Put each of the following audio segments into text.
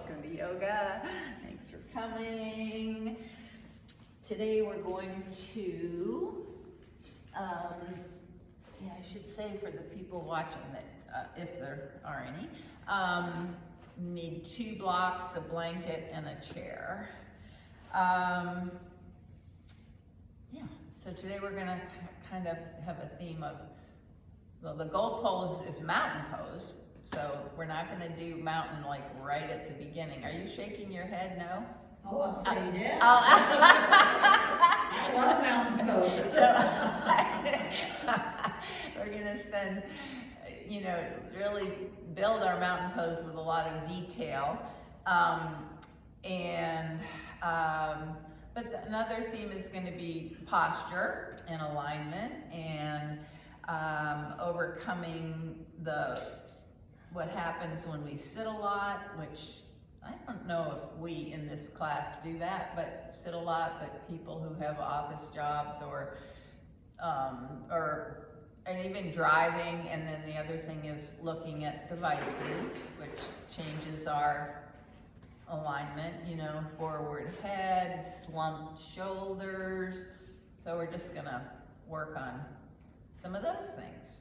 welcome to yoga. Thanks for coming. Today we're going to, I should say for the people watching that, if there are any, need 2 blocks, a blanket, and a chair. So today we're gonna kind of have a theme of, well, the goal pose is mountain pose. So we're not going to do mountain like right at the beginning. Are you shaking your head? No? Oh, I'm saying yes. Oh. I love mountain pose. So we're going to spend, really build our mountain pose with a lot of detail. But another theme is going to be posture and alignment and overcoming what happens when we sit a lot, which I don't know if we in this class do that, but sit a lot, but people who have office jobs and even driving, and then the other thing is looking at devices, which changes our alignment, forward head, slumped shoulders. So we're just gonna work on some of those things.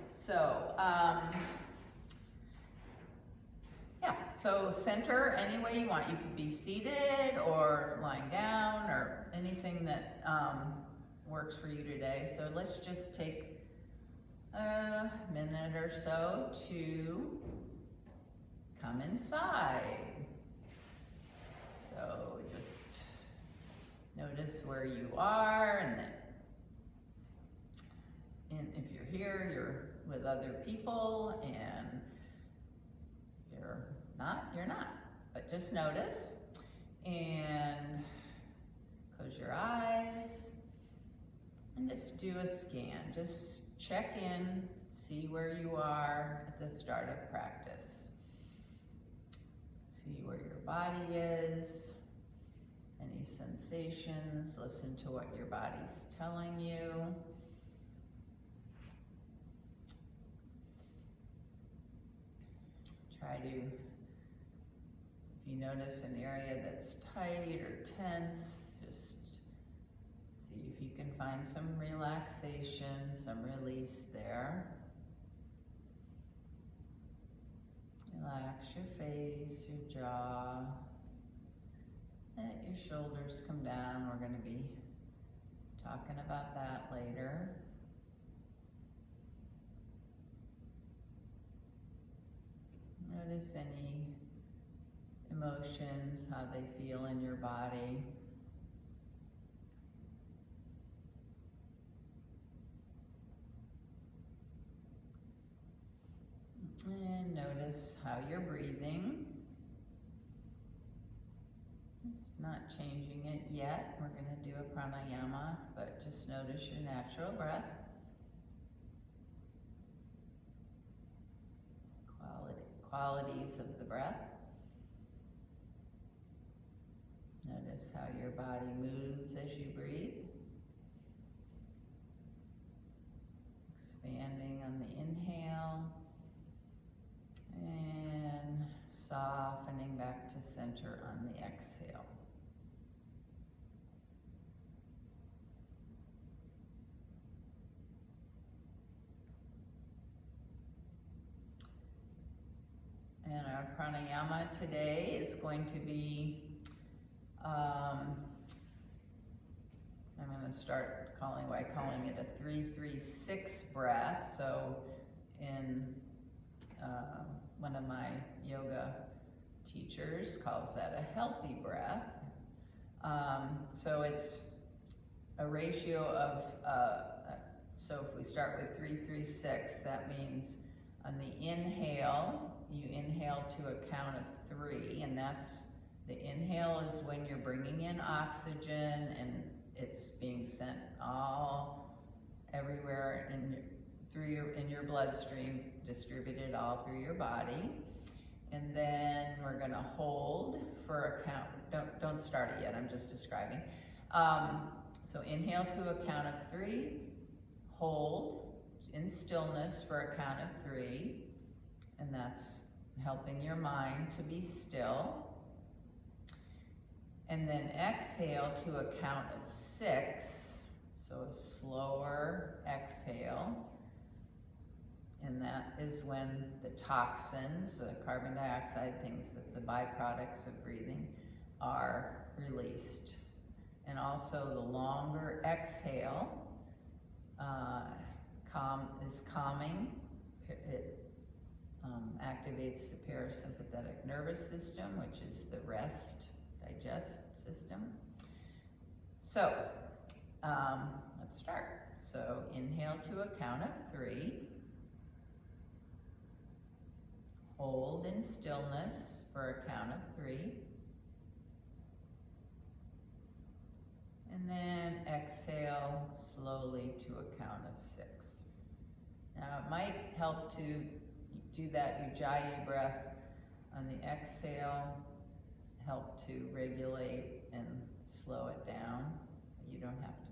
So, so center any way you want. You could be seated or lying down or anything that works for you today. So let's just take a minute or so to come inside. So just notice where you are, and if you're here, you're with other people, and if you're not, you're not. But just notice and close your eyes and just do a scan. Just check in, see where you are at the start of practice. See where your body is, any sensations, listen to what your body's telling you. Try to, if you notice an area that's tight or tense, just see if you can find some relaxation, some release there. Relax your face, your jaw. Let your shoulders come down. We're going to be talking about that later. Notice any emotions, how they feel in your body. And notice how you're breathing. It's not changing it yet. We're going to do a pranayama, but just notice your natural breath. Qualities of the breath. Notice how your body moves as you breathe. Expanding on the inhale and softening back to center on the exhale. And our pranayama today is going to be, I'm going to start calling it a 3-3-6 breath. So in one of my yoga teachers calls that a healthy breath. So it's a ratio of, so if we start with 3-3-6, that means on the inhale, you inhale to a count of 3, and that's, the inhale is when you're bringing in oxygen and it's being sent everywhere in your bloodstream, distributed all through your body. And then we're gonna hold for a count, don't start it yet, I'm just describing. So inhale to a count of 3, hold in stillness for a count of 3, and that's helping your mind to be still. And then exhale to a count of 6, so a slower exhale. And that is when the toxins, the carbon dioxide, things that the byproducts of breathing, are released. And also the longer exhale is calming. It activates the parasympathetic nervous system, which is the rest, digest system. So let's start. So inhale to a count of 3. Hold in stillness for a count of 3. And then exhale slowly to a count of 6. Now it might help to do that Ujjayi breath on the exhale, help to regulate and slow it down. You don't have to.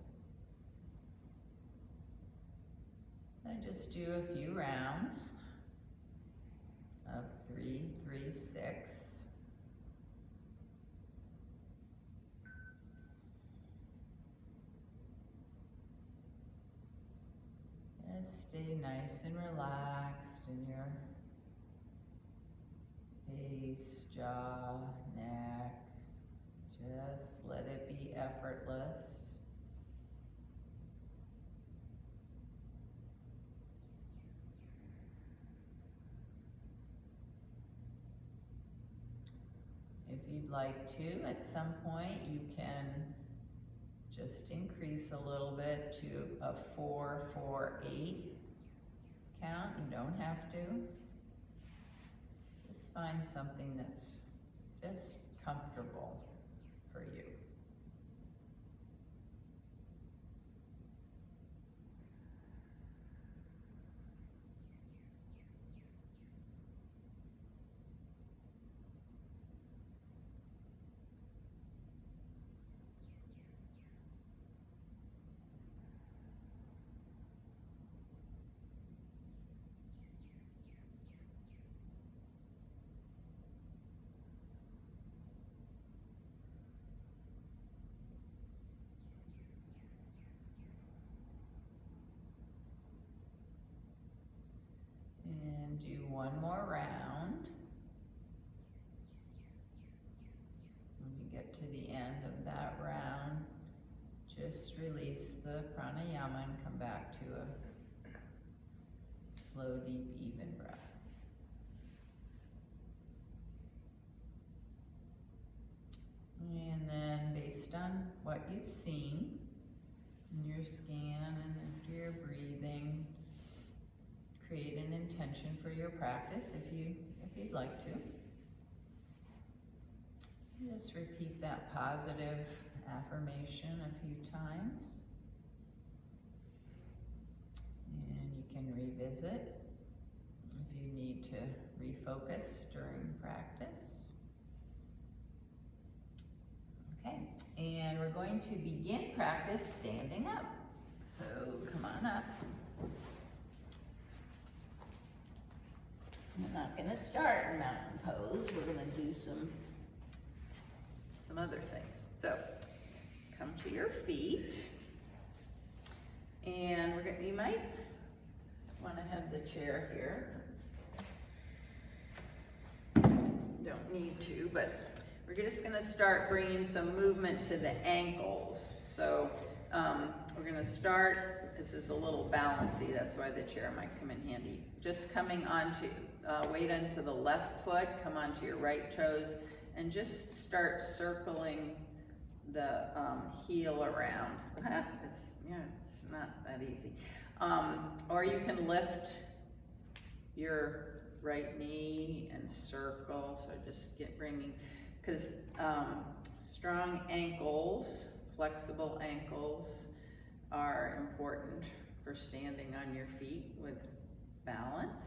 And just do a few rounds of 3, 3, 6. Just stay nice and relaxed in your face, jaw, neck. Just let it be effortless. If you'd like to, at some point, you can just increase a little bit to a 4, 4, 8 count. You don't have to. Just find something that's just comfortable for you. And do one more round. When you get to the end of that round, just release the pranayama and come back to a slow, deep, even breath. And then based on what you've seen in your scan and after your breathing, create an intention for your practice if you'd like to. Just repeat that positive affirmation a few times. And you can revisit if you need to refocus during practice. Okay, and we're going to begin practice standing up. So come on up. We're not going to start in mountain pose. We're going to do some other things. So come to your feet, and you might want to have the chair here. Don't need to, but we're just going to start bringing some movement to the ankles. So we're going to start, this is a little bouncy, that's why the chair might come in handy. Just coming onto, weight onto the left foot, come onto your right toes, and just start circling the heel around. It's not that easy. Or you can lift your right knee and circle, so just bringing, because strong ankles, flexible ankles are important for standing on your feet with balance.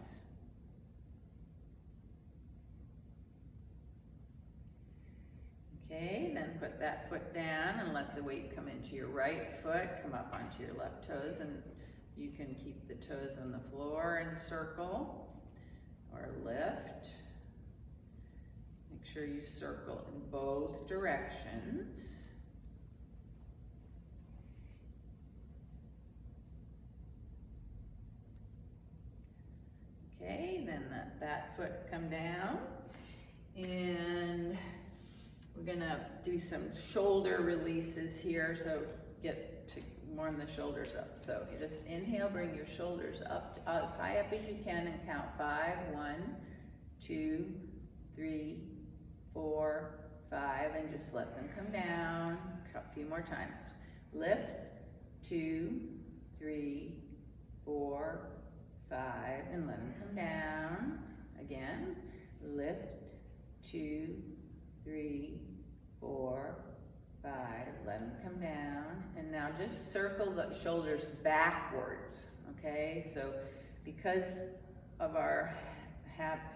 Okay, then put that foot down and let the weight come into your right foot, come up onto your left toes, and you can keep the toes on the floor and circle or lift. sure you circle in both directions. Okay, then let that foot come down. And we're gonna do some shoulder releases here, so get to warm the shoulders up. So you just inhale, bring your shoulders up as high up as you can and count 5. 1, 2, 3, 4, 5, and just let them come down. A few more times. Lift, 2, 3, 4, 5, and let them come down. Again, lift, 2, 3, 4, 5, let them come down. And now just circle the shoulders backwards, okay? So because of our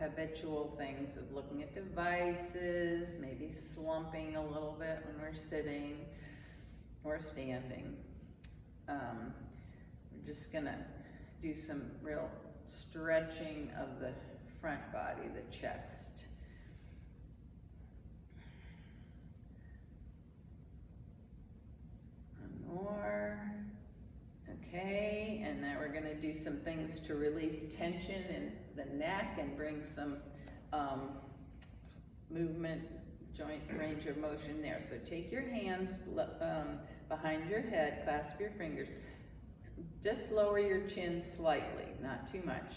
habitual things of looking at devices, maybe slumping a little bit when we're sitting or standing, we're just gonna do some real stretching of the front body, the chest. One more. Okay, and now we're gonna do some things to release tension in the neck and bring some movement, joint range of motion there. So take your hands behind your head, clasp your fingers. Just lower your chin slightly, not too much.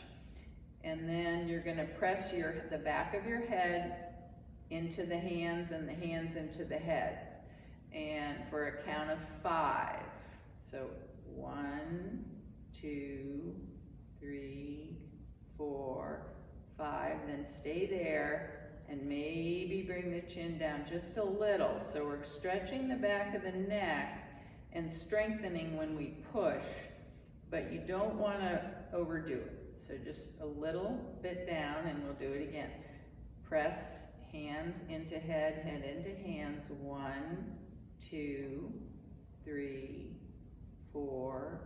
And then you're gonna press the back of your head into the hands and the hands into the heads. And for a count of 5. So 1, 2, 3, 4, 5. Then stay there and maybe bring the chin down just a little. So we're stretching the back of the neck and strengthening when we push, but you don't want to overdo it. So just a little bit down, and we'll do it again. Press hands into head, head into hands. 1, 2, 3, 4,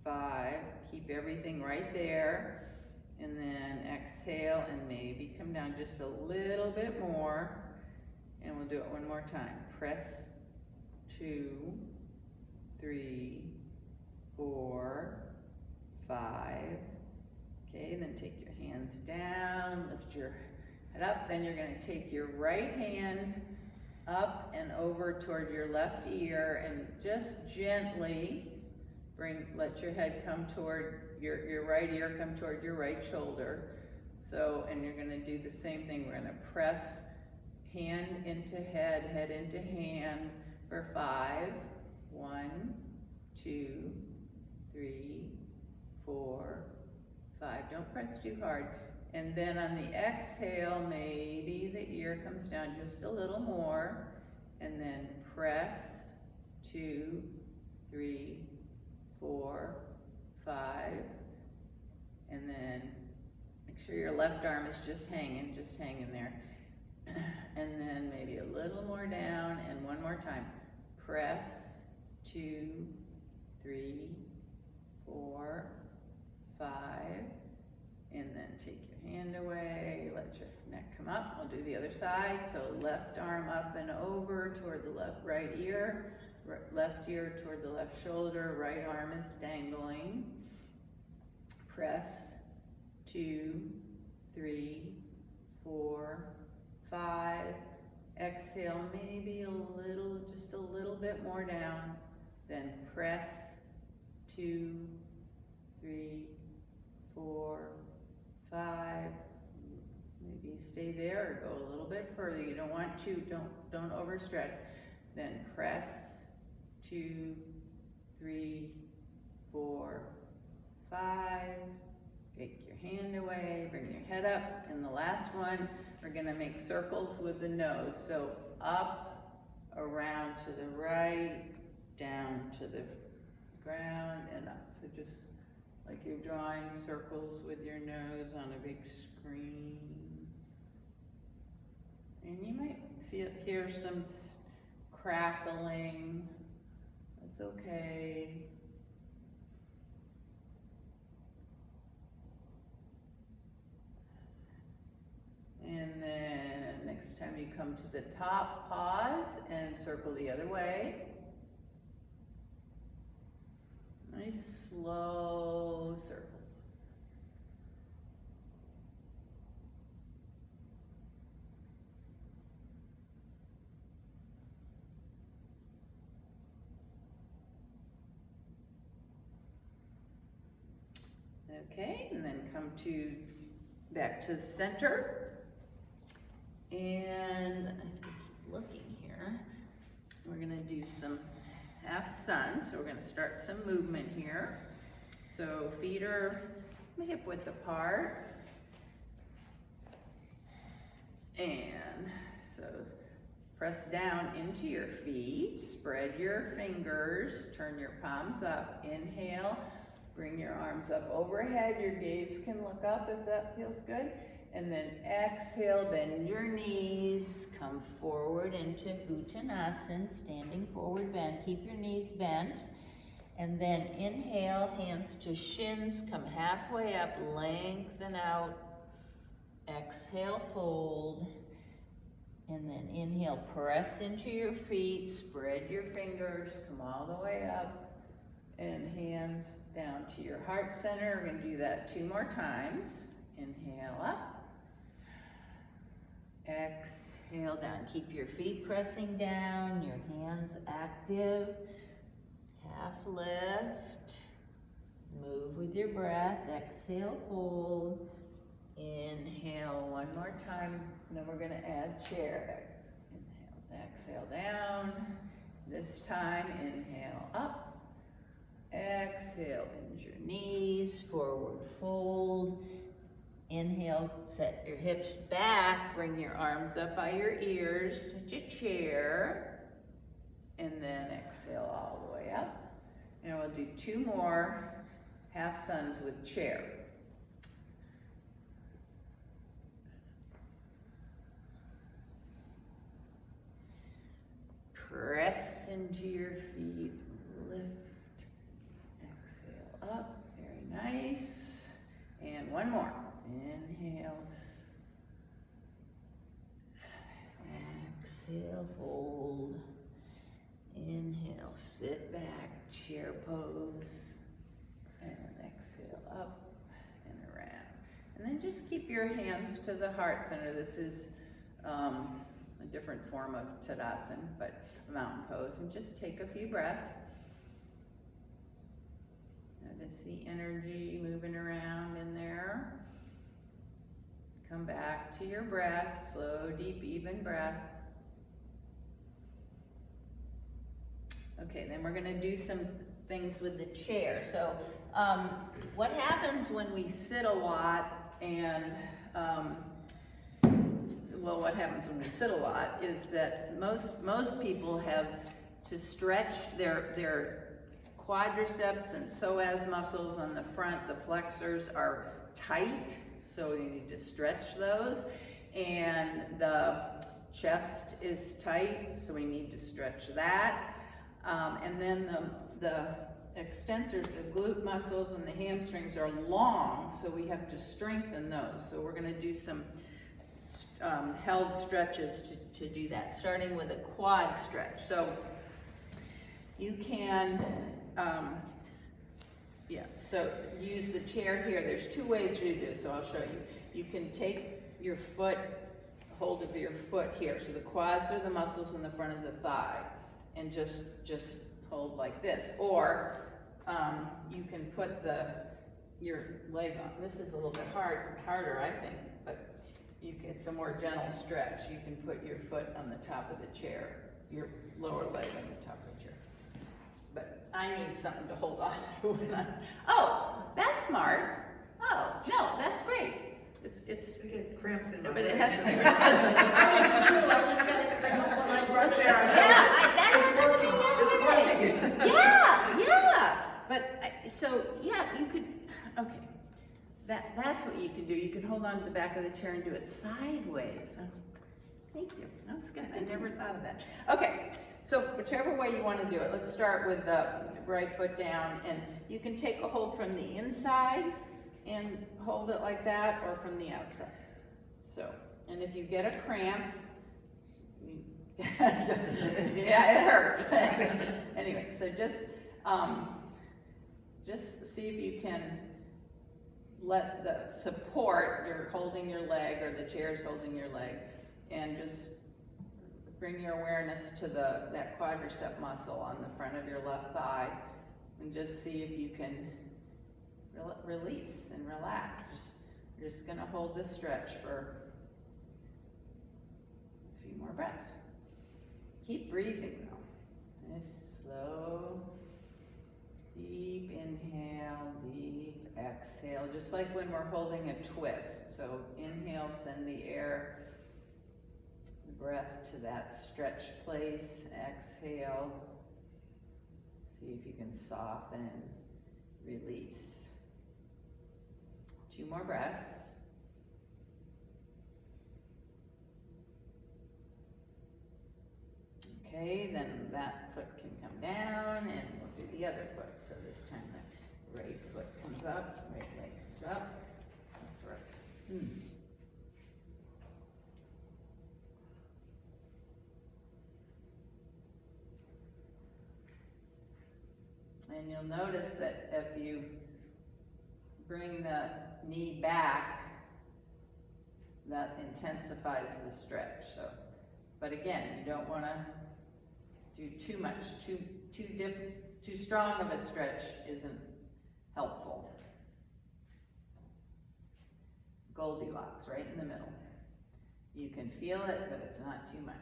5. Keep everything right there. And then exhale and maybe come down just a little bit more. And we'll do it one more time. Press 2, 3, 4, 5. Okay, then take your hands down, lift your head up. Then you're going to take your right hand up and over toward your left ear and just gently let your head come toward your right ear, come toward your right shoulder. So, and you're going to do the same thing. We're going to press hand into head, head into hand for 5. 1, 2, 3, 4, 5. Don't press too hard. And then on the exhale, maybe the ear comes down just a little more. And then press 2, 3, 4, 5. And then make sure your left arm is just hanging there. And then maybe a little more down, and one more time. Press 2, 3, 4, 5. And then take your hand away, let your neck come up. We'll do the other side. So left arm up and over toward the right ear, left ear toward the left shoulder, right arm is dangling. Press 2, 3, 4, 5. Exhale, maybe just a little bit more down. Then press 2, 3, 4, 5. Maybe stay there or go a little bit further. You don't want to, don't overstretch. Then press 2, 3, 4, 5. Take your hand away, bring your head up. And the last one, we're gonna make circles with the nose. So up, around to the right, down to the ground, and up. So just like you're drawing circles with your nose on a big screen. And you might hear some crackling. That's okay. And then next time you come to the top, pause, and circle the other way. Nice slow circles. Okay, and then come to back to the center. And I have to keep looking here. We're gonna do some half sun, so we're gonna start some movement here. So feet are hip width apart. And so press down into your feet, spread your fingers, turn your palms up, inhale, bring your arms up overhead, your gaze can look up if that feels good. And then exhale, bend your knees, come forward into Uttanasana, standing forward bend. Keep your knees bent. And then inhale, hands to shins, come halfway up, lengthen out. Exhale, fold. And then inhale, press into your feet, spread your fingers, come all the way up. And hands down to your heart center. We're gonna do that 2 more times. Inhale up. Exhale down. Keep your feet pressing down, your hands active. Half lift. Move with your breath. Exhale, fold. Inhale 1 more time. Then we're gonna add chair. Inhale, exhale down. This time, inhale up. Exhale, bend your knees, forward fold. Inhale, set your hips back, bring your arms up by your ears, touch a chair, and then exhale all the way up. And we'll do 2 more half suns with chair. Press into your feet, lift, exhale up, very nice. And 1 more. Inhale. Exhale, fold. Inhale, sit back, chair pose. And exhale up and around. And then just keep your hands to the heart center. This is a different form of Tadasana, but a mountain pose. And just take a few breaths. Notice the energy moving around in there. Come back to your breath, slow, deep, even breath. Okay, then we're gonna do some things with the chair. So what happens when we sit a lot and, well, what happens when we sit a lot is that most people have to stretch their quadriceps and psoas muscles on the front. The flexors are tight, so you need to stretch those. And the chest is tight, so we need to stretch that. And then the extensors, the glute muscles and the hamstrings are long, so we have to strengthen those. So we're gonna do some held stretches to do that, starting with a quad stretch. So you can, so use the chair here. There's 2 ways to do this, so I'll show you. You can take your foot, hold of your foot here. So the quads are the muscles in the front of the thigh, and just hold like this. Or you can put your leg on. This is a little bit harder, I think, but it's a more gentle stretch. You can put your foot on the top of the chair, your lower leg on the top of the chair. But I need something to hold on to. Oh, that's smart. Oh, no, that's great. It's I get cramps in my but it leg. has to be. I just got a cramp when I brought there. That It's happened to me working. yesterday. Yeah. But so you could. Okay. That's what you can do. You can hold on to the back of the chair and do it sideways. Oh, thank you. That's good. I never thought of that. Okay. So whichever way you want to do it, let's start with the right foot down, and you can take a hold from the inside and hold it like that, or from the outside. So, and if you get a cramp, yeah, it hurts. Anyway, so just see if you can let the support, you're holding your leg or the chair's holding your leg, and just bring your awareness to that quadricep muscle on the front of your left thigh, and just see if you can release and relax. You're just gonna hold this stretch for a few more breaths. Keep breathing though. Nice, slow, deep inhale, deep exhale, just like when we're holding a twist. So inhale, send the air, the breath to that stretched place. Exhale, see if you can soften, release. 2 more breaths. Okay, then that foot can come down, and we'll do the other foot. So this time the right foot comes up, right leg comes up. That's right. And you'll notice that if you bring the knee back, that intensifies the stretch. So, but again, you don't want to do too much, too strong of a stretch isn't helpful. Goldilocks, right in the middle. You can feel it, but it's not too much.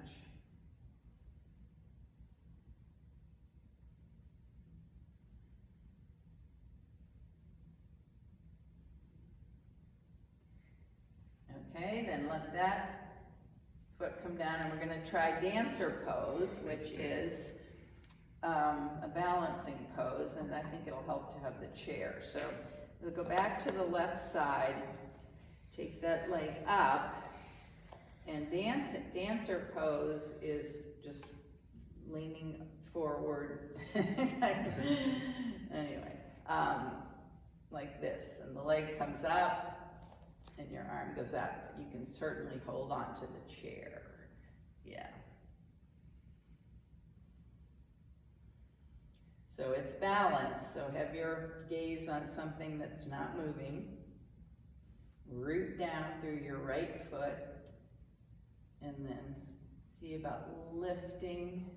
Okay, then let that foot come down, and we're going to try dancer pose, which is a balancing pose, and I think it'll help to have the chair. So we'll go back to the left side, take that leg up, and dancer pose is just leaning forward, anyway, like this, and the leg comes up, and your arm goes up, but you can certainly hold on to the chair. Yeah. So it's balanced, so have your gaze on something that's not moving. Root down through your right foot, and then see about lifting.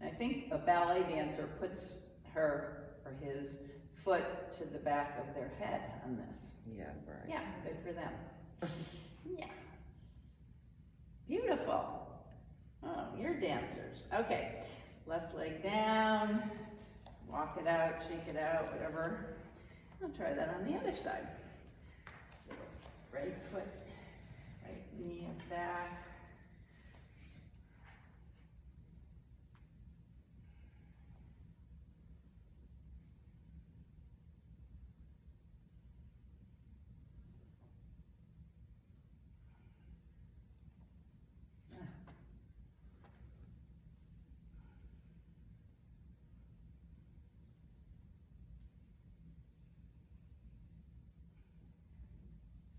I think a ballet dancer puts her or his foot to the back of their head on this. Yeah, right. Yeah, good for them. Yeah. Beautiful. Oh, you're dancers. Okay, left leg down, walk it out, shake it out, whatever. I'll try that on the other side. So, right foot, right knee is back.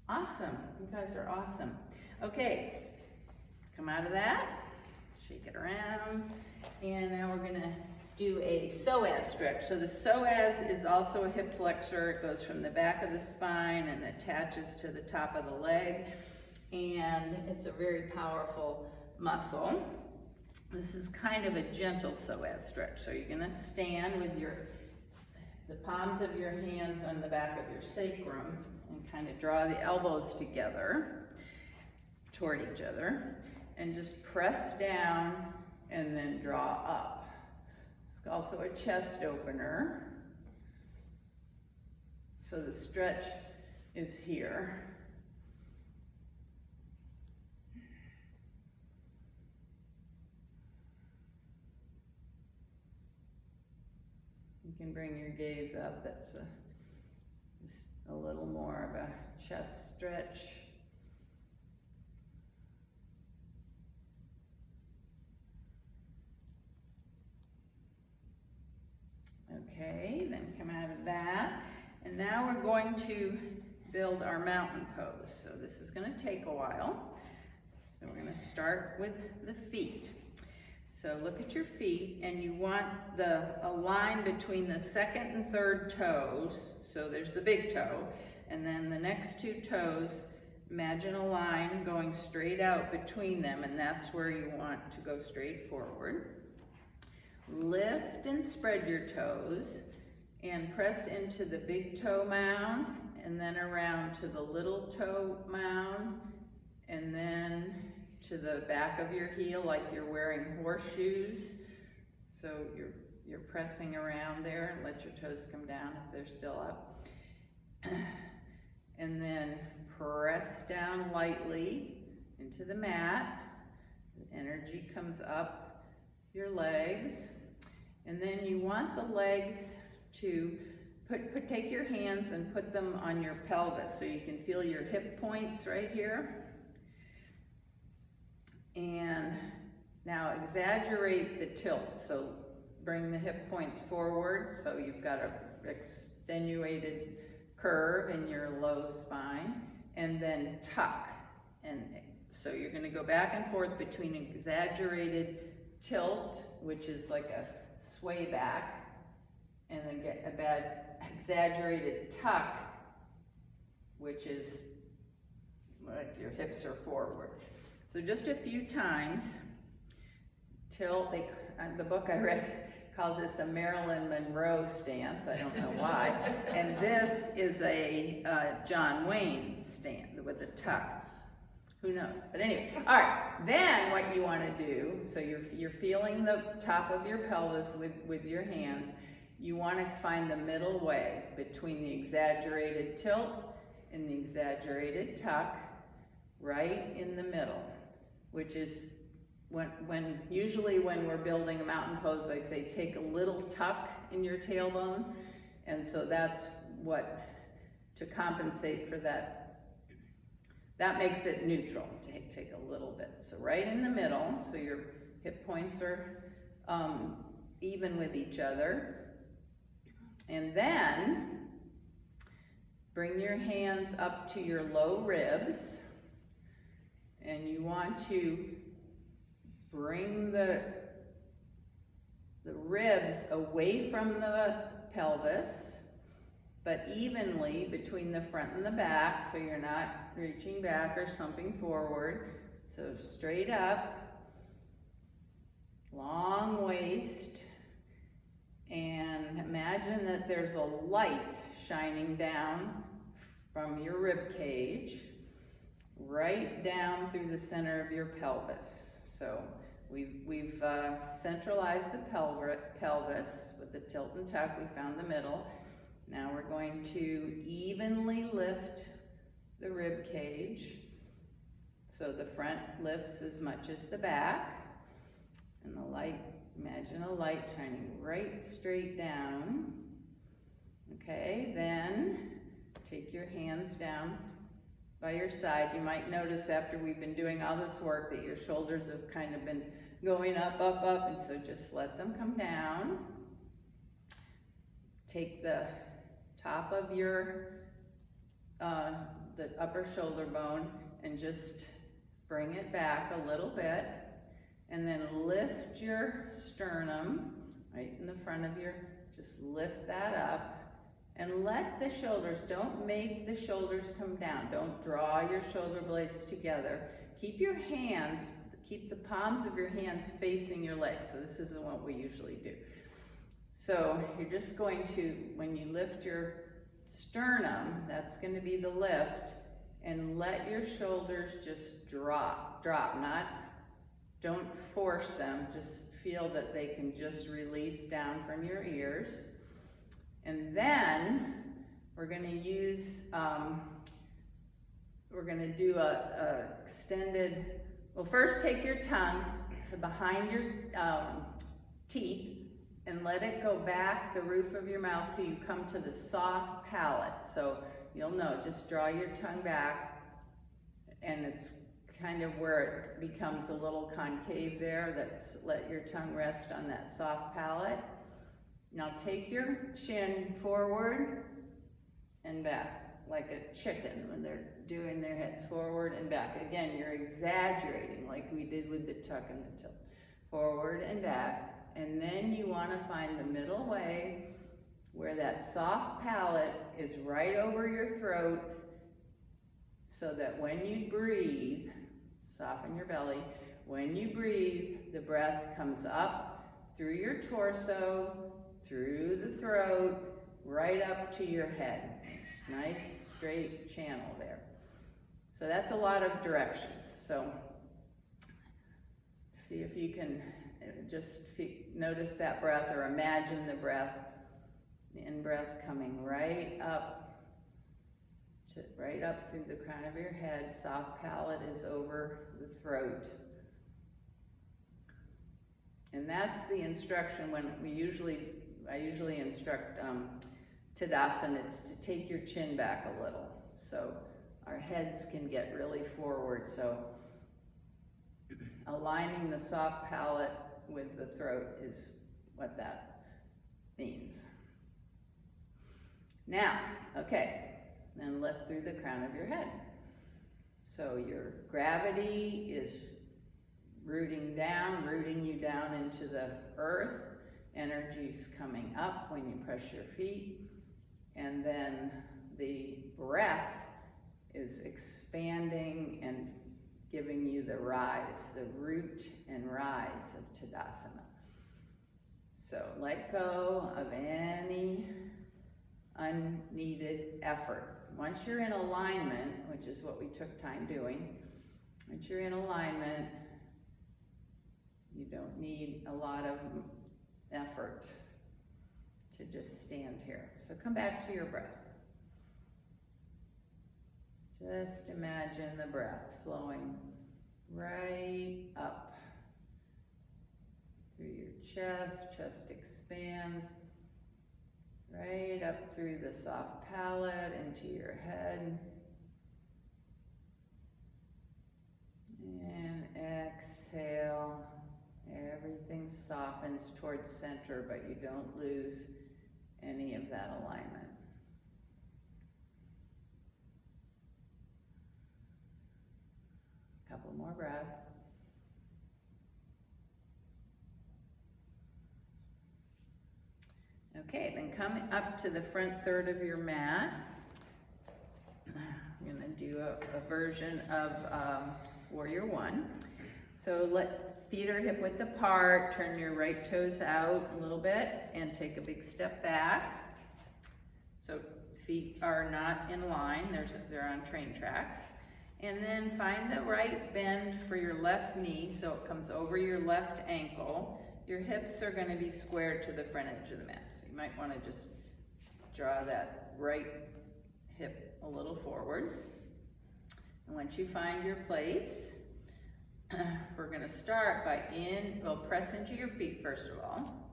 Awesome, you guys are awesome. Okay, come out of that, shake it around, and now we're gonna do a psoas stretch. So the psoas is also a hip flexor. It goes from the back of the spine and attaches to the top of the leg, and it's a very powerful muscle. This is kind of a gentle psoas stretch. So you're gonna stand with the palms of your hands on the back of your sacrum, and kind of draw the elbows together toward each other, and just press down and then draw up. It's also a chest opener. So the stretch is here. You can bring your gaze up. That's a little more of a chest stretch. Okay, then come out of that. And now we're going to build our mountain pose. So this is going to take a while. So we're going to start with the feet. So look at your feet, and you want a line between the second and third toes. So there's the big toe, and then the next two toes, imagine a line going straight out between them, and that's where you want to go straight forward. Lift and spread your toes, and press into the big toe mound, and then around to the little toe mound, and then to the back of your heel like you're wearing horseshoes. So you're pressing around there, and let your toes come down if they're still up. And then press down lightly into the mat. The energy comes up your legs. And then you want the legs to take your hands and put them on your pelvis so you can feel your hip points right here. And now exaggerate the tilt. So bring the hip points forward so you've got a extenuated curve in your low spine. And then tuck. And so you're going to go back and forth between exaggerated tilt, which is like a sway back, and then get a bad exaggerated tuck, which is like your hips are forward. So just a few times till the book I read calls this a Marilyn Monroe stance. I don't know why. And this is a John Wayne stance with a tuck. Who knows? But anyway, all right. Then what you want to do, so you're feeling the top of your pelvis with your hands. You want to find the middle way between the exaggerated tilt and the exaggerated tuck, right in the middle, which is usually when we're building a mountain pose, I say take a little tuck in your tailbone, and so that's what, to compensate for that. That makes it neutral. Take a little bit. So right in the middle, so your hip points are even with each other. And then bring your hands up to your low ribs, and you want to bring the ribs away from the pelvis, but evenly between the front and the back, so you're not reaching back or slumping forward. So straight up, long waist, and imagine that there's a light shining down from your rib cage right down through the center of your pelvis. So we've centralized the pelvis with the tilt and tuck. We found the middle. Now we're going to evenly lift the rib cage. So the front lifts as much as the back. And the light, imagine a light shining right straight down. Okay, then take your hands down by your side. You might notice after we've been doing all this work that your shoulders have kind of been going up, and so just let them come down. Take the top of your, the upper shoulder bone, and just bring it back a little bit, and then lift your sternum right in the front of your, just lift that up, and let the shoulders, don't make the shoulders come down. Don't draw your shoulder blades together. Keep your hands, keep the palms of your hands facing your legs. So this isn't what we usually do. So you're just going to, when you lift your sternum, that's going to be the lift, and let your shoulders just drop, don't force them, just feel that they can just release down from your ears. And then we're going to use, we're going to do a extended, well, first take your tongue to behind your teeth and let it go back the roof of your mouth till you come to the soft palate. So you'll know, just draw your tongue back, and it's kind of where it becomes a little concave there. That's, let your tongue rest on that soft palate. Now take your chin forward and back. like a chicken when they're doing their heads forward and back. Again, you're exaggerating like we did with the tuck and the tilt. Forward and back. And then you want to find the middle way where that soft palate is right over your throat, so that when you breathe, soften your belly, when you breathe, the breath comes up through your torso, through the throat, right up to your head. Nice straight channel there. So that's a lot of directions. So see if you can just notice that breath, or imagine the breath, the in-breath coming right up through the crown of your head. Soft palate is over the throat. And that's the instruction when I usually instruct Tadasana. It's to take your chin back a little, so our heads can get really forward. So aligning the soft palate with the throat is what that means. Now, okay, then lift through the crown of your head. So your gravity is rooting you down into the earth. Energy's coming up when you press your feet. And then the breath is expanding and giving you the rise, the root and rise of Tadasana. So let go of any unneeded effort. Once you're in alignment, which is what we took time doing, once you're in alignment, you don't need a lot of effort to just stand here. So come back to your breath. Just imagine the breath flowing right up through your chest. Chest expands right up through the soft palate into your head. And exhale. Everything softens towards center, but you don't lose any of that alignment. Couple more breaths. Okay, then come up to the front third of your mat. I'm gonna do a version of Warrior One. So feet are hip width apart, turn your right toes out a little bit and take a big step back. So feet are not in line, they're on train tracks. And then find the right bend for your left knee so it comes over your left ankle. Your hips are going to be squared to the front edge of the mat. So you might want to just draw that right hip a little forward. And once you find your place, we're going to start by press into your feet first of all.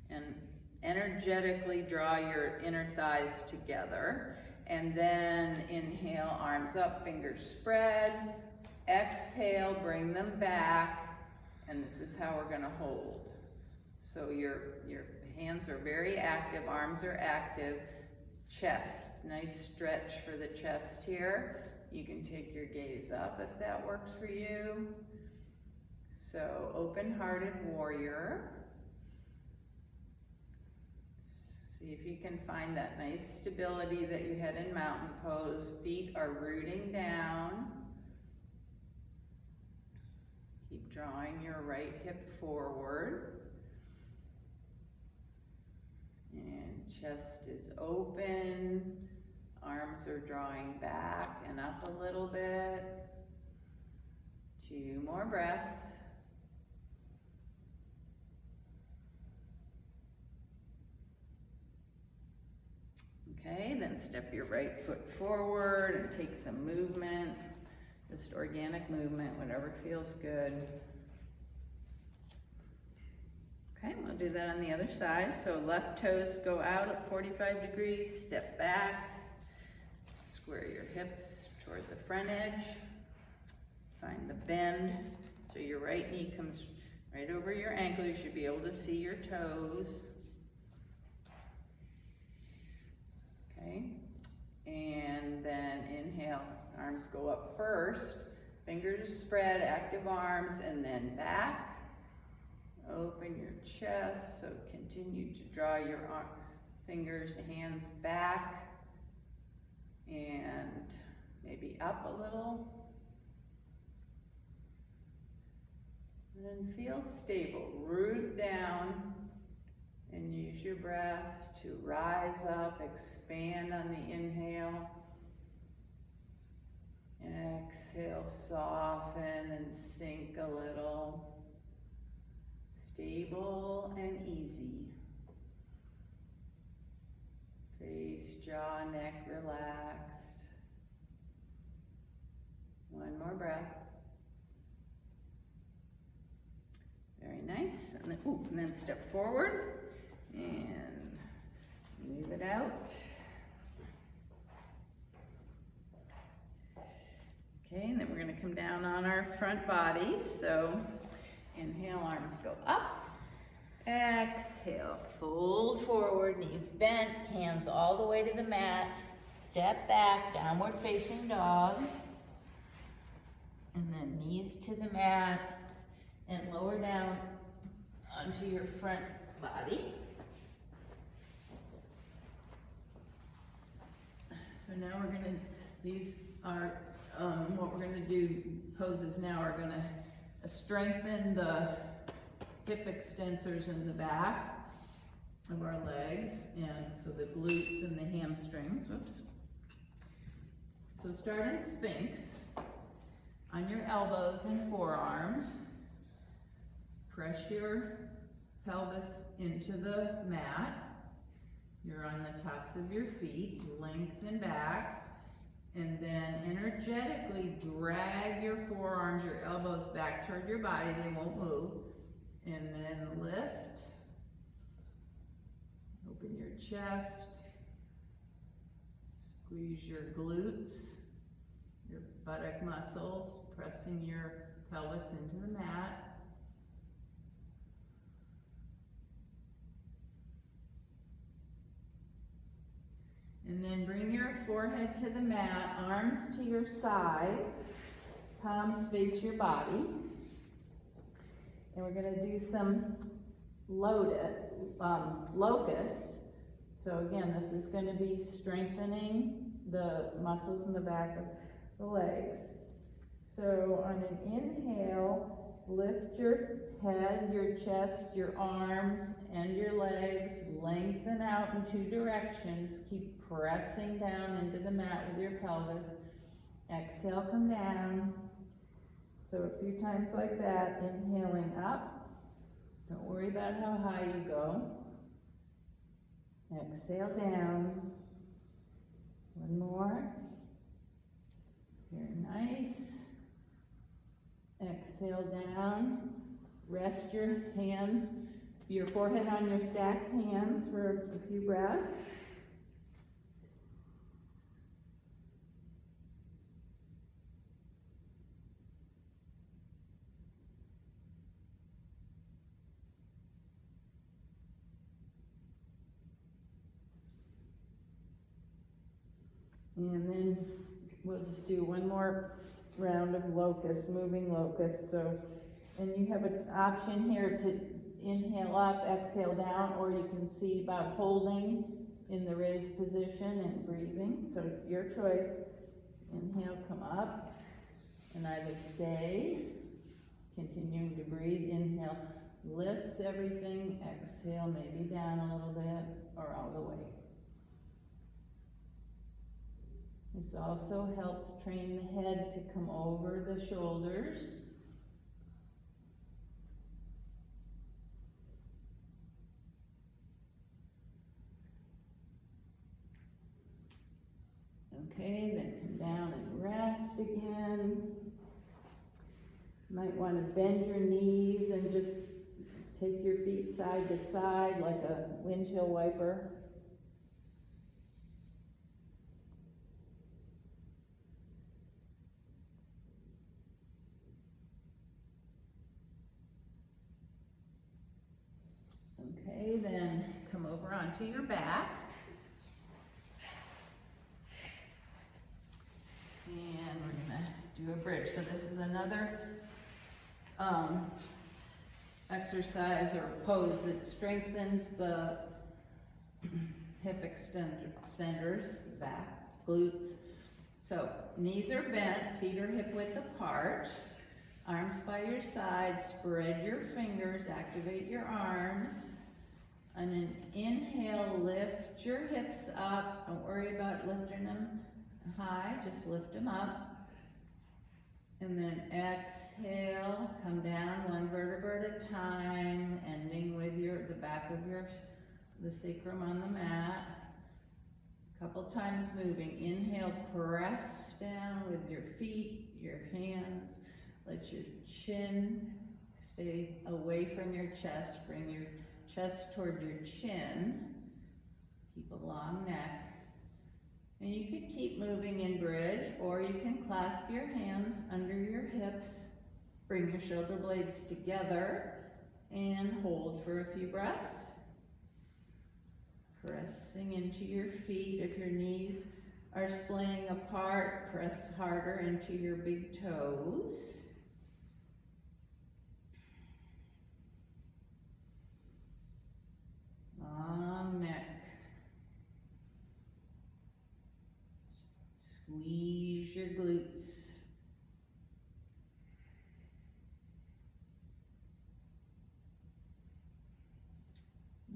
And energetically draw your inner thighs together. And then inhale, arms up, fingers spread. Exhale, bring them back. And this is how we're gonna hold. So your hands are very active, arms are active. Chest, nice stretch for the chest here. You can take your gaze up if that works for you. So open-hearted warrior. See if you can find that nice stability that you had in mountain pose. Feet are rooting down. Keep drawing your right hip forward. And chest is open. Arms are drawing back and up a little bit. 2 more breaths. Okay, then step your right foot forward and take some movement, just organic movement, whatever feels good. Okay, we'll do that on the other side. So left toes go out at 45 degrees, step back, square your hips toward the front edge, find the bend. So your right knee comes right over your ankle. You should be able to see your toes. Okay, And then inhale, arms go up first, fingers spread, active arms, and then back. Open your chest, so continue to draw your fingers, hands back, and maybe up a little. And then feel stable, root down, and use your breath to rise up, expand on the inhale. Exhale, soften and sink a little. Stable and easy. Face, jaw, neck relaxed. One more breath. Very nice. And then step forward and move it out. Okay, and then we're going to come down on our front bodies. So inhale, arms go up. Exhale, fold forward, knees bent, hands all the way to the mat. Step back, downward facing dog. And then knees to the mat and lower down onto your front body. So now we're going to, these are what we're going to do, poses now are going to strengthen the hip extensors in the back of our legs, and so the glutes and the hamstrings. Whoops. So start in Sphinx on your elbows and forearms. Press your pelvis into the mat. You're on the tops of your feet, lengthen back. And then energetically drag your forearms, your elbows back toward your body. They won't move. And then lift. Open your chest. Squeeze your glutes, your buttock muscles, pressing your pelvis into the mat. And then bring your forehead to the mat, arms to your sides, palms face your body. And we're going to do some locust. So again, this is going to be strengthening the muscles in the back of the legs. So on an inhale, lift your head, your chest, your arms, and your legs. Lengthen out in two directions. Keep pressing down into the mat with your pelvis. Exhale, come down. So a few times like that, inhaling up. Don't worry about how high you go. Exhale down. One more. Very nice. Exhale down. Rest your hands, your forehead on your stacked hands for a few breaths. And then we'll just do one more round of locust, moving locust. So, and you have an option here to inhale up, exhale down, or you can see about holding in the raised position and breathing. So your choice. Inhale, come up, and either stay, continuing to breathe. Inhale, lifts everything. Exhale, maybe down a little bit, or all the way. This also helps train the head to come over the shoulders. Okay, then come down and rest again. You might want to bend your knees and just take your feet side to side like a windshield wiper. Okay, then come over onto your back. And we're gonna do a bridge. So this is another exercise or pose that strengthens the hip extenders, back, glutes. So knees are bent, feet are hip width apart, arms by your side, spread your fingers, activate your arms. And an inhale, lift your hips up. Don't worry about lifting them high, just lift them up. And then exhale, come down one vertebra at a time, ending with the back of the sacrum on the mat. Couple times moving. Inhale, press down with your feet, your hands. Let your chin stay away from your chest. Bring your chest toward your chin. Keep a long neck. And you could keep moving in bridge, or you can clasp your hands under your hips, bring your shoulder blades together, and hold for a few breaths. Pressing into your feet. If your knees are splaying apart, press harder into your big toes. Long neck. Squeeze your glutes.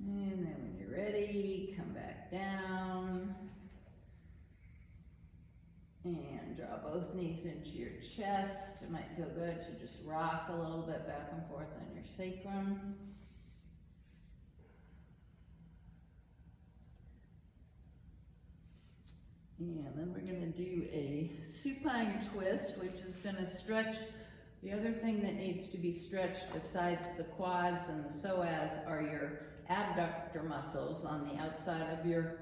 And then when you're ready, come back down. And draw both knees into your chest. It might feel good to just rock a little bit back and forth on your sacrum. And then we're going to do a supine twist, which is going to stretch. The other thing that needs to be stretched besides the quads and the psoas are your abductor muscles on the outside of your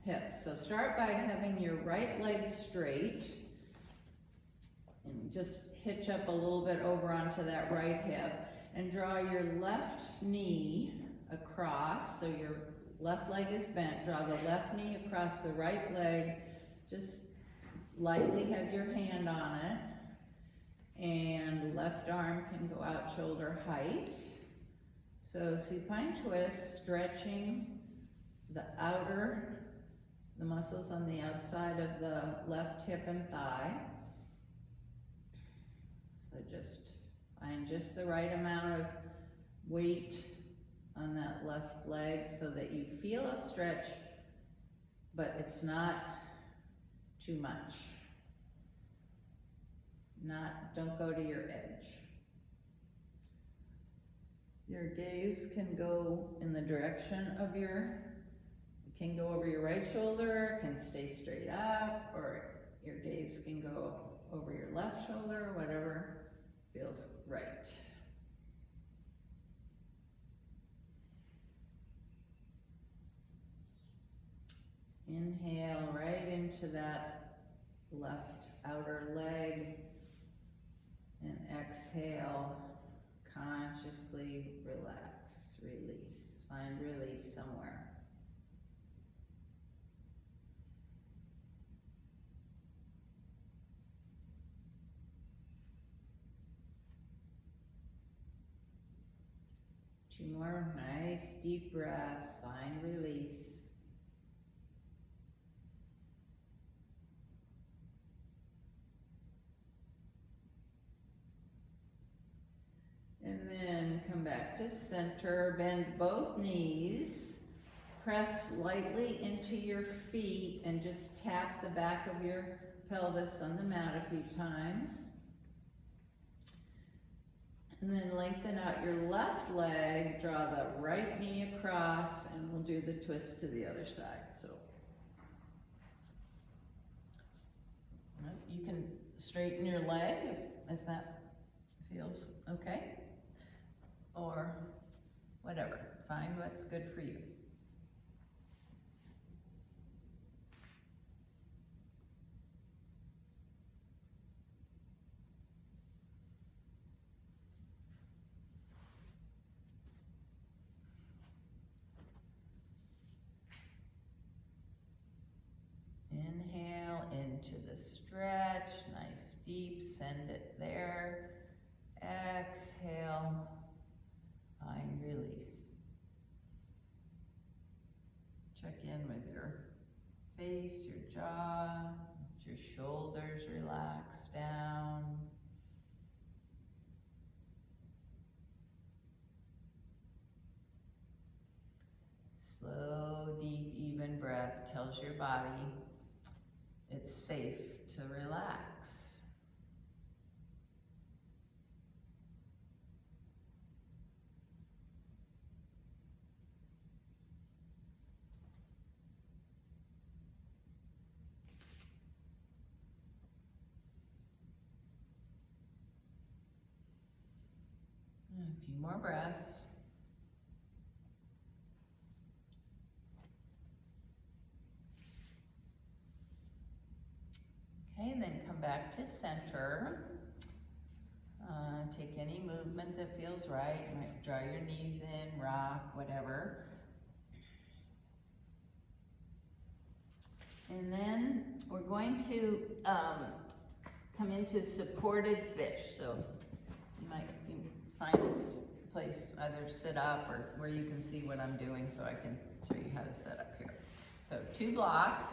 hips. So start by having your right leg straight and just hitch up a little bit over onto that right hip and draw your left knee across. So your left leg is bent. Draw the left knee across the right leg. Just lightly have your hand on it. And left arm can go out shoulder height. So supine twist, stretching the muscles on the outside of the left hip and thigh. So just find just the right amount of weight on that left leg so that you feel a stretch, but it's not too much. Don't go to your edge. Your gaze can go in the direction of it can go over your right shoulder, can stay straight up, or your gaze can go over your left shoulder, whatever feels right. Inhale right into that left outer leg, and exhale, consciously relax, release, find release somewhere. Two more nice deep breaths, find release. And then come back to center, bend both knees, press lightly into your feet and just tap the back of your pelvis on the mat a few times. And then lengthen out your left leg, draw the right knee across, and we'll do the twist to the other side. So you can straighten your leg if that feels okay. Or whatever, find what's good for you. Inhale into the face, your jaw, let your shoulders relax down. Slow, deep, even breath tells your body it's safe to relax. A few more breaths. Okay, and then come back to center. Take any movement that feels right. You might draw your knees in, rock, whatever. And then we're going to come into supported fish. So you might find a place, either sit up or where you can see what I'm doing so I can show you how to set up here. So 2 blocks.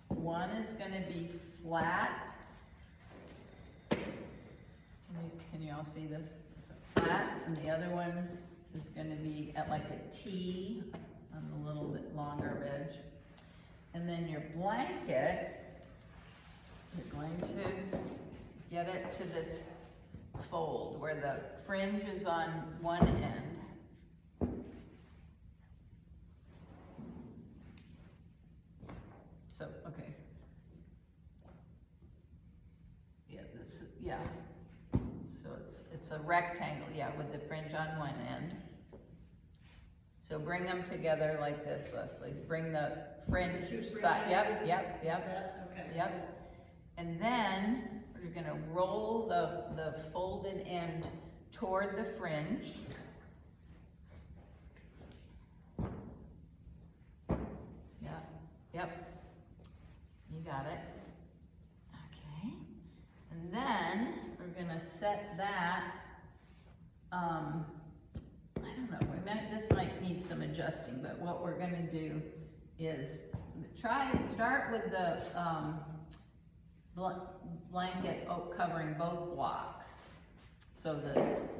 One is going to be flat. Can you all see this? So flat, and the other one is going to be at like a T on the little bit longer edge. And then your blanket, you're going to get it to this fold where the fringe is on one end. So, okay. Yeah, yeah. So it's a rectangle, yeah, with the fringe on one end. So bring them together like this, Leslie. Bring the fringe side, yep. Okay. Yep. And then we're gonna roll the folded end toward the fringe. Yep. You got it. Okay. And then we're gonna set that, I don't know, this might need some adjusting, but what we're gonna do is start with the blanket covering both blocks. So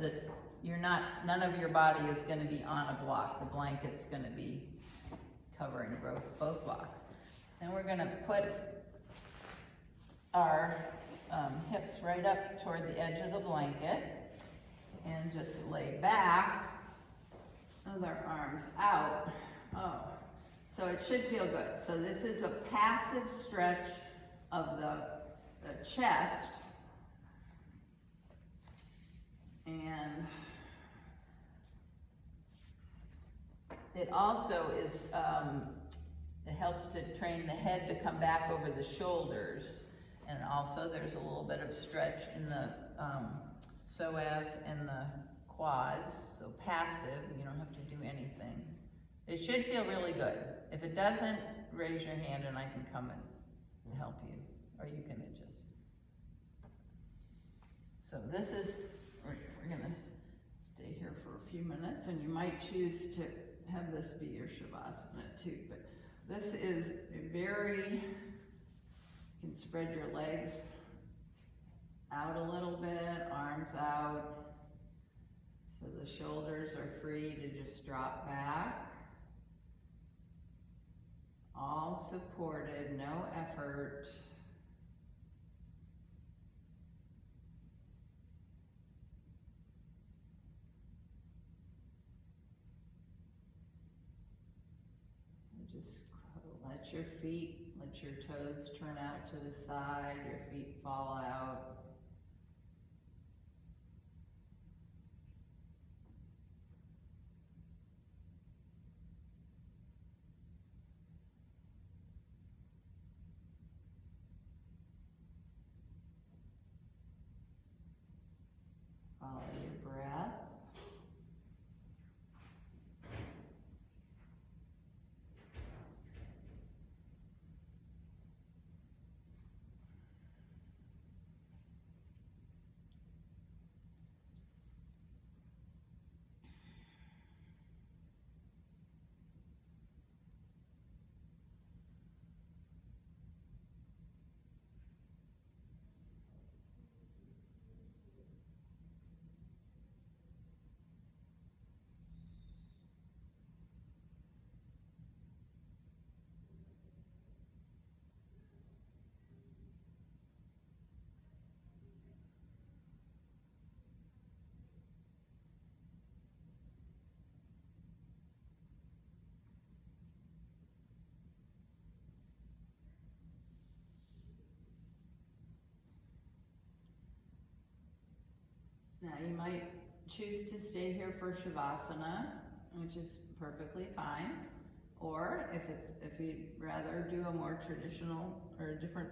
that none of your body is gonna be on a block. The blanket's gonna be covering both blocks. Then we're gonna put our hips right up toward the edge of the blanket and just lay back with our arms out. Oh, so it should feel good. So this is a passive stretch of the chest, and it also is, it helps to train the head to come back over the shoulders, and also there's a little bit of stretch in the psoas and the quads, so passive, you don't have to do anything. It should feel really good. If it doesn't, raise your hand and I can come and help you, or you can adjust. So this is, we're gonna stay here for a few minutes, and you might choose to have this be your shavasana too, but this is a very, you can spread your legs out a little bit, arms out, so the shoulders are free to just drop back. All supported, no effort. And just let your feet, let your toes turn out to the side, your feet fall out. Follow your breath. Now you might choose to stay here for Shavasana, which is perfectly fine. Or if you'd rather do a more traditional or a different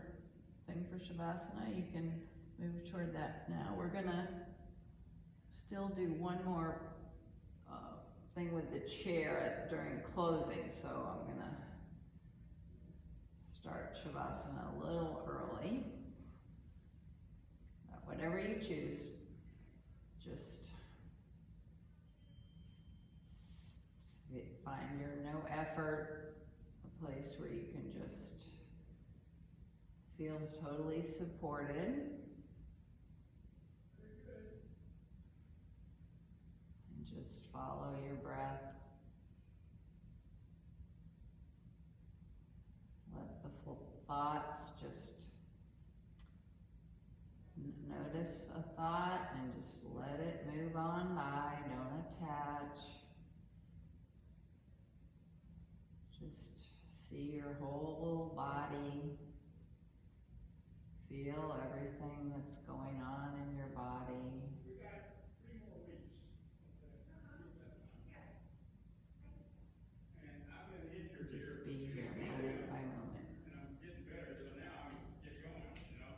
thing for Shavasana, you can move toward that now. We're gonna still do one more thing with the chair during closing, so I'm gonna start Shavasana a little early. Whatever you choose, just find your no effort, a place where you can just feel totally supported. And just follow your breath. Let the thoughts just notice a thought and just let it move on by. Don't attach. Just see your whole body. Feel everything that's going on in your body. We got 3 more weeks. And I've been injured here. Just be here moment by moment. And I'm getting better, so now I'm get going, you know.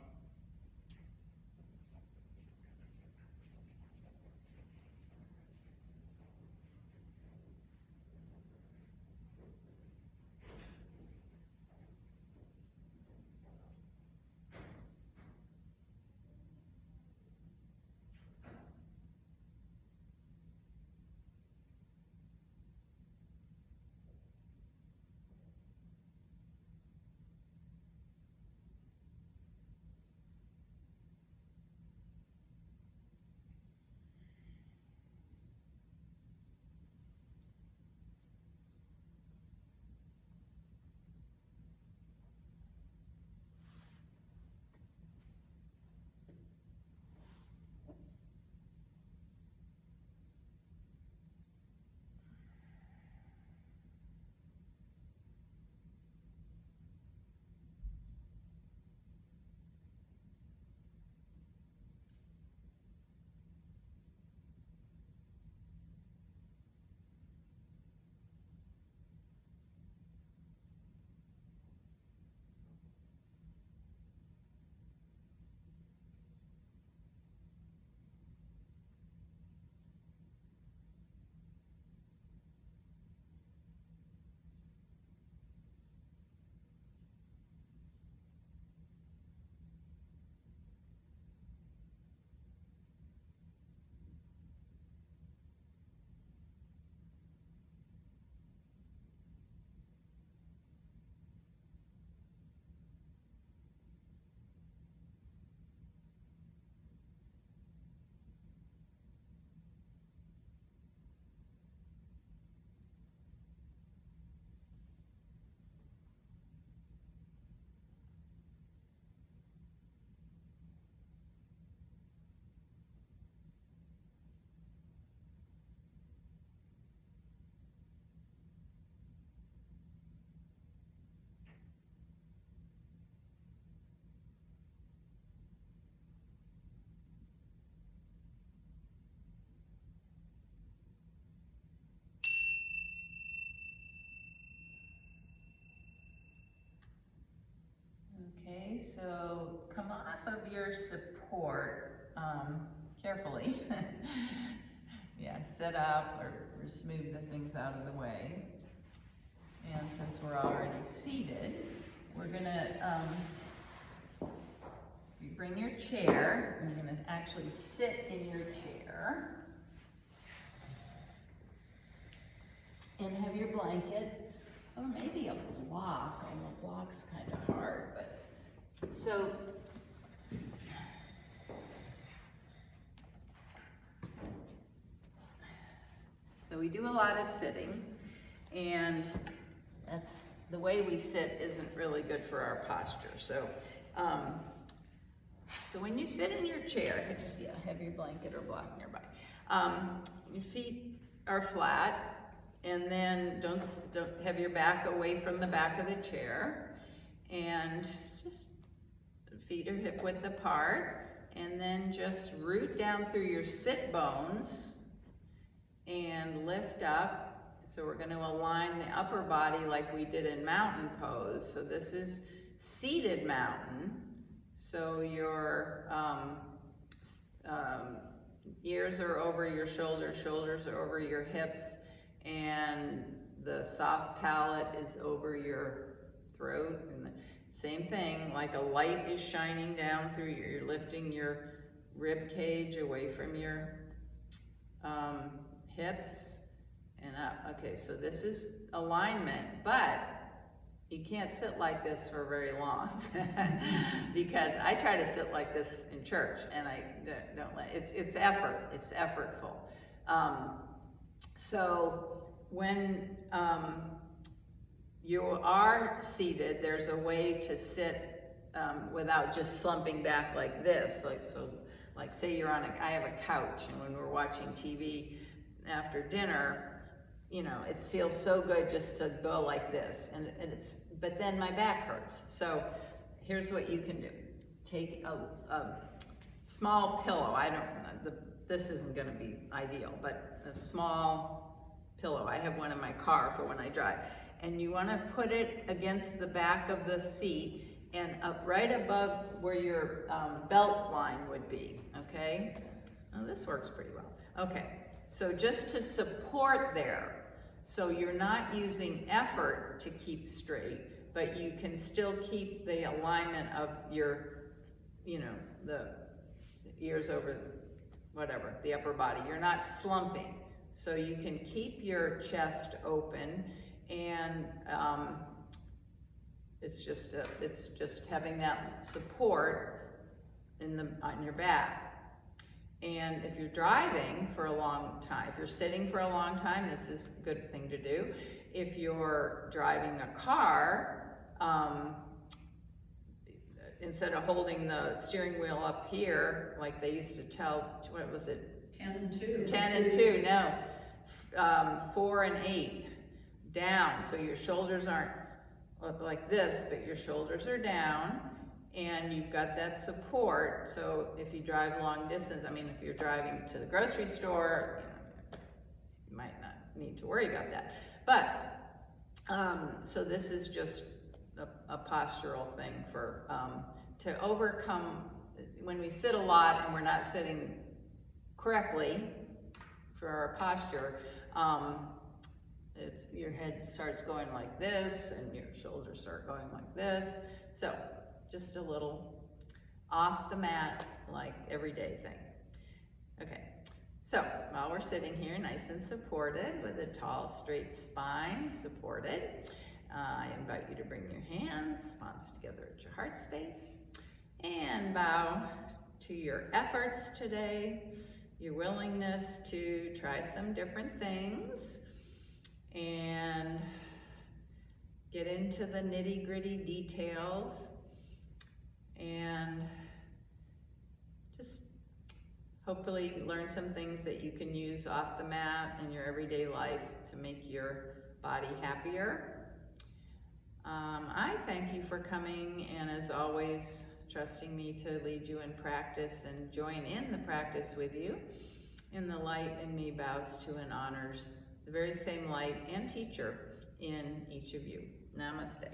Okay, so come off of your support carefully. Yeah, sit up or just move the things out of the way. And since we're already seated, we're gonna, you bring your chair, you're gonna actually sit in your chair. And have your blanket, or maybe a block, and the block's kind of hard, but, so, we do a lot of sitting, and that's, the way we sit isn't really good for our posture, so, so when you sit in your chair, just, have your blanket or block nearby. Your feet are flat, and then don't have your back away from the back of the chair, and just feet are hip width apart, and then just root down through your sit bones and lift up. So we're going to align the upper body like we did in mountain pose. So this is seated mountain. So your ears are over your shoulders, shoulders are over your hips, and the soft palate is over your throat. And the same thing, like a light is shining down through you're lifting your rib cage away from your hips and up. Okay, so this is alignment, but you can't sit like this for very long because I try to sit like this in church, and I don't let it's effort. It's effortful. So when you are seated, there's a way to sit without just slumping back like this. Like say you're on I have a couch, and when we're watching TV after dinner, you know, it feels so good just to go like this, and but then my back hurts. So here's what you can do. Take a small pillow. This isn't gonna be ideal, but a small pillow. I have one in my car for when I drive. And you wanna put it against the back of the seat and up right above where your belt line would be, okay? Now this works pretty well. Okay, so just to support there. So you're not using effort to keep straight, but you can still keep the alignment of your, you know, the ears over, whatever, the upper body. You're not slumping. So you can keep your chest open, and it's just having that support on your back. And if you're driving for a long time, if you're sitting for a long time, this is a good thing to do. If you're driving a car, instead of holding the steering wheel up here, like they used to tell, what was it? 10 and 2. 10 and 2, no. 4 and 8, down. So your shoulders aren't up like this, but your shoulders are down. And you've got that support. So if you drive long distance, I mean, if you're driving to the grocery store, you might not need to worry about that. But, so this is just a postural thing for, to overcome, when we sit a lot and we're not sitting correctly for our posture, your head starts going like this and your shoulders start going like this. So, just a little off the mat, like everyday thing. Okay, so while we're sitting here nice and supported with a tall, straight spine, supported, I invite you to bring your hands, palms together at your heart space, and bow to your efforts today, your willingness to try some different things, and get into the nitty-gritty details, and just hopefully learn some things that you can use off the mat in your everyday life to make your body happier. I thank you for coming, and as always, trusting me to lead you in practice and join in the practice with you. And the light in me bows to and honors the very same light and teacher in each of you. Namaste.